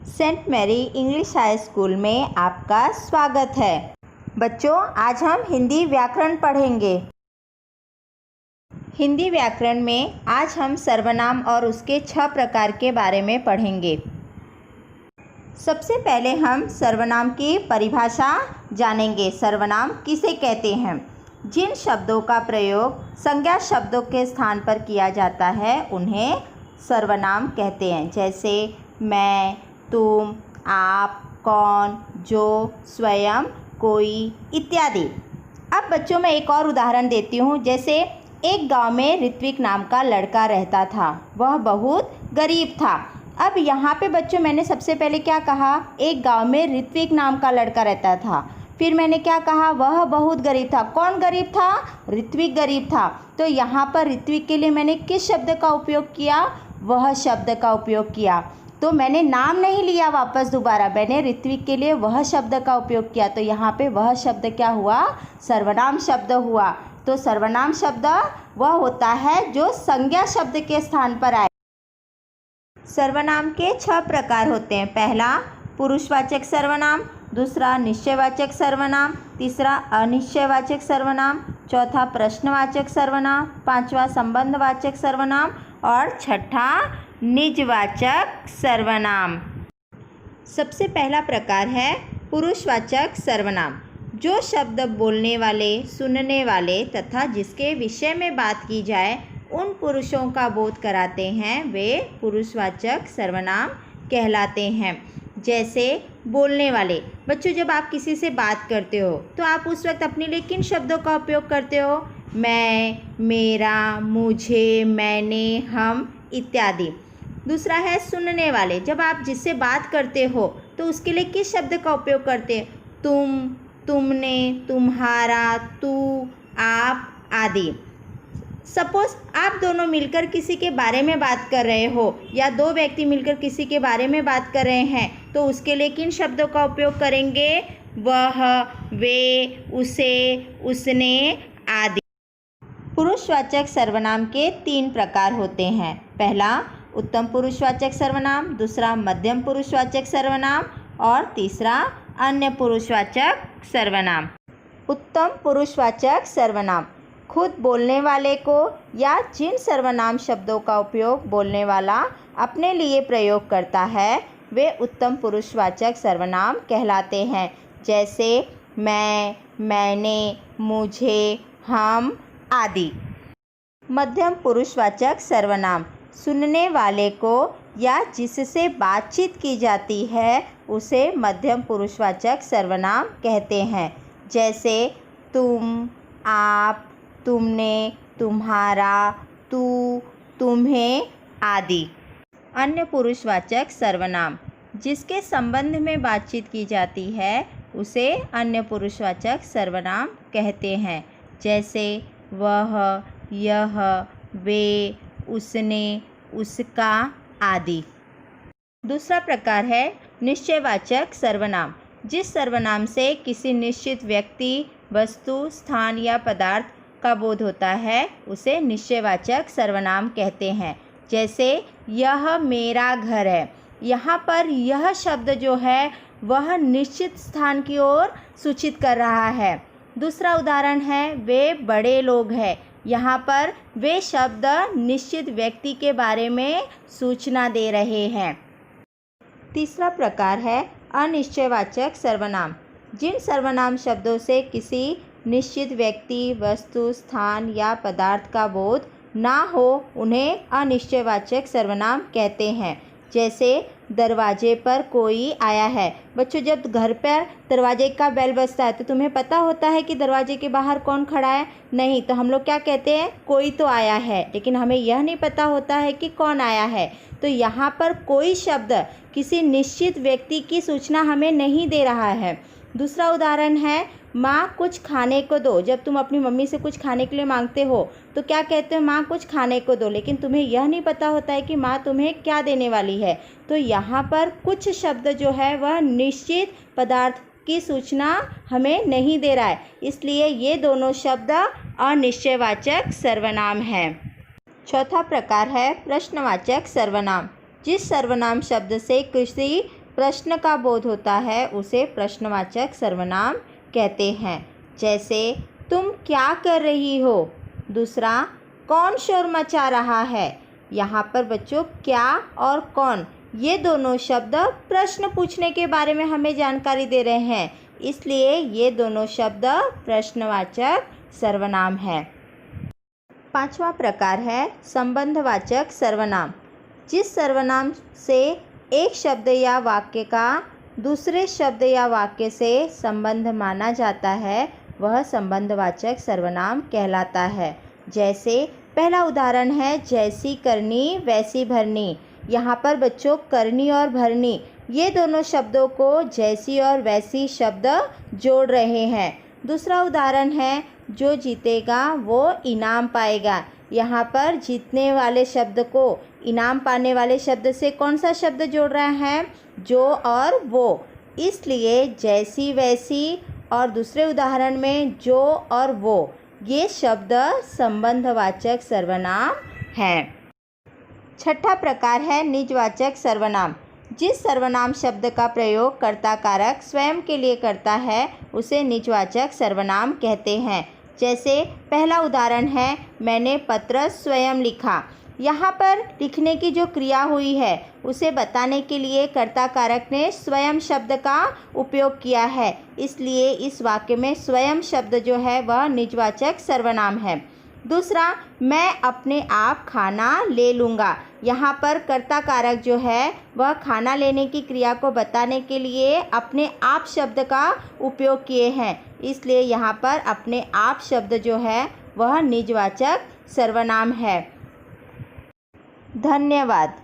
Saint Mary English High School में आपका स्वागत है। बच्चों, आज हम हिंदी व्याकरण पढ़ेंगे। हिंदी व्याकरण में आज हम सर्वनाम और उसके 6 प्रकार के बारे में पढ़ेंगे। सबसे पहले हम सर्वनाम की परिभाषा जानेंगे। सर्वनाम किसे कहते हैं? जिन शब्दों का प्रयोग संज्ञा शब्दों के स्थान पर किया जाता है उन्हें सर्वनाम कहते हैं। जैसे मैं, तुम, आप, कौन, जो, स्वयं, कोई इत्यादि। अब बच्चों मैं एक और उदाहरण देती हूँ। जैसे एक गांव में ऋत्विक नाम का लड़का रहता था। वह बहुत गरीब था। अब यहाँ पे बच्चों मैंने सबसे पहले क्या कहा? एक गांव में ऋत्विक नाम का लड़का रहता था। फिर मैंने क्या कहा? वह बहुत गरीब था। कौन गरीब था? ऋत्विक गरीब था। तो यहाँ पर ऋत्विक के लिए मैंने किस शब्द का उपयोग किया? वह शब्द का उपयोग किया। तो मैंने नाम नहीं लिया वापस दोबारा, मैंने ऋत्विक के लिए वह शब्द का उपयोग किया। तो यहाँ पे वह शब्द क्या हुआ? सर्वनाम शब्द हुआ। तो सर्वनाम शब्द वह होता है जो संज्ञा शब्द के स्थान पर आए। सर्वनाम के 6 प्रकार होते हैं। पहला पुरुषवाचक सर्वनाम, दूसरा निश्चयवाचक सर्वनाम, तीसरा अनिश्चयवाचक सर्वनाम, चौथा प्रश्नवाचक सर्वनाम, पांचवा संबंधवाचक सर्वनाम और छठा निजवाचक सर्वनाम। सबसे पहला प्रकार है पुरुषवाचक सर्वनाम। जो शब्द बोलने वाले, सुनने वाले तथा जिसके विषय में बात की जाए उन पुरुषों का बोध कराते हैं वे पुरुषवाचक सर्वनाम कहलाते हैं। जैसे बोलने वाले। बच्चों, जब आप किसी से बात करते हो तो आप उस वक्त अपने लिए किन शब्दों का उपयोग करते हो? मैं, मेरा, मुझे, मैंने, हम इत्यादि। दूसरा है सुनने वाले। जब आप जिससे बात करते हो तो उसके लिए किस शब्द का उपयोग करते हैं? तुम, तुमने, तुम्हारा, तू, आप आदि। सपोज आप दोनों मिलकर किसी के बारे में बात कर रहे हो या दो व्यक्ति मिलकर किसी के बारे में बात कर रहे हैं तो उसके लिए किन शब्दों का उपयोग करेंगे? वह, वे, उसे, उसने आदि। पुरुषवाचक सर्वनाम के 3 प्रकार होते हैं। पहला उत्तम पुरुषवाचक सर्वनाम, दूसरा मध्यम पुरुषवाचक सर्वनाम और तीसरा अन्य पुरुषवाचक सर्वनाम। उत्तम पुरुषवाचक सर्वनाम खुद बोलने वाले को या जिन सर्वनाम शब्दों का उपयोग बोलने वाला अपने लिए प्रयोग करता है वे उत्तम पुरुषवाचक सर्वनाम कहलाते हैं। जैसे मैं, मैंने, मुझे, हम आदि। मध्यम पुरुषवाचक सर्वनाम सुनने वाले को या जिससे बातचीत की जाती है उसे मध्यम पुरुषवाचक सर्वनाम कहते हैं। जैसे तुम, आप, तुमने, तुम्हारा, तू, तुम्हें आदि। अन्य पुरुषवाचक सर्वनाम जिसके संबंध में बातचीत की जाती है उसे अन्य पुरुषवाचक सर्वनाम कहते हैं। जैसे वह, यह, वे, उसने, उसका आदि। दूसरा प्रकार है निश्चयवाचक सर्वनाम। जिस सर्वनाम से किसी निश्चित व्यक्ति, वस्तु, स्थान या पदार्थ का बोध होता है उसे निश्चयवाचक सर्वनाम कहते हैं। जैसे यह मेरा घर है। यहाँ पर यह शब्द जो है वह निश्चित स्थान की ओर सूचित कर रहा है। दूसरा उदाहरण है वे बड़े लोग हैं। यहाँ पर वे शब्द निश्चित व्यक्ति के बारे में सूचना दे रहे हैं। तीसरा प्रकार है अनिश्चयवाचक सर्वनाम। जिन सर्वनाम शब्दों से किसी निश्चित व्यक्ति, वस्तु, स्थान या पदार्थ का बोध ना हो उन्हें अनिश्चयवाचक सर्वनाम कहते हैं। जैसे दरवाजे पर कोई आया है। बच्चों, जब घर पर दरवाजे का बेल बजता है तो तुम्हें पता होता है कि दरवाजे के बाहर कौन खड़ा है? नहीं। तो हम लोग क्या कहते हैं? कोई तो आया है, लेकिन हमें यह नहीं पता होता है कि कौन आया है। तो यहाँ पर कोई शब्द किसी निश्चित व्यक्ति की सूचना हमें नहीं दे रहा है। दूसरा उदाहरण है माँ कुछ खाने को दो। जब तुम अपनी मम्मी से कुछ खाने के लिए मांगते हो तो क्या कहते हो? माँ कुछ खाने को दो, लेकिन तुम्हें यह नहीं पता होता है कि माँ तुम्हें क्या देने वाली है। तो यहाँ पर कुछ शब्द जो है वह निश्चित पदार्थ की सूचना हमें नहीं दे रहा है, इसलिए ये दोनों शब्द अनिश्चयवाचक सर्वनाम है। चौथा प्रकार है प्रश्नवाचक सर्वनाम। जिस सर्वनाम शब्द से किसी प्रश्न का बोध होता है उसे प्रश्नवाचक सर्वनाम कहते हैं। जैसे तुम क्या कर रही हो। दूसरा, कौन शोर मचा रहा है। यहाँ पर बच्चों क्या और कौन ये दोनों शब्द प्रश्न पूछने के बारे में हमें जानकारी दे रहे हैं, इसलिए ये दोनों शब्द प्रश्नवाचक सर्वनाम है। पांचवा प्रकार है संबंधवाचक सर्वनाम। जिस सर्वनाम से एक शब्द या वाक्य का दूसरे शब्द या वाक्य से संबंध माना जाता है वह संबंधवाचक सर्वनाम कहलाता है। जैसे पहला उदाहरण है जैसी करनी वैसी भरनी। यहाँ पर बच्चों करनी और भरनी ये दोनों शब्दों को जैसी और वैसी शब्द जोड़ रहे हैं। दूसरा उदाहरण है जो जीतेगा वो इनाम पाएगा। यहाँ पर जीतने वाले शब्द को इनाम पाने वाले शब्द से कौन सा शब्द जोड़ रहा है, जो और वो, इसलिए जैसी वैसी और दूसरे उदाहरण में जो और वो ये शब्द संबंधवाचक सर्वनाम हैं। छठा प्रकार है निजवाचक सर्वनाम। जिस सर्वनाम शब्द का प्रयोग कर्ता कारक स्वयं के लिए करता है उसे निजवाचक सर्वनाम कहते हैं। जैसे पहला उदाहरण है मैंने पत्र स्वयं लिखा। यहाँ पर लिखने की जो क्रिया हुई है उसे बताने के लिए कर्ता कारक ने स्वयं शब्द का उपयोग किया है, इसलिए इस वाक्य में स्वयं शब्द जो है वह निजवाचक सर्वनाम है। दूसरा, मैं अपने आप खाना ले लूँगा। यहाँ पर कर्ता कारक जो है वह खाना लेने की क्रिया को बताने के लिए अपने आप शब्द का उपयोग किए हैं, इसलिए यहाँ पर अपने आप शब्द जो है वह निजवाचक सर्वनाम है। धन्यवाद।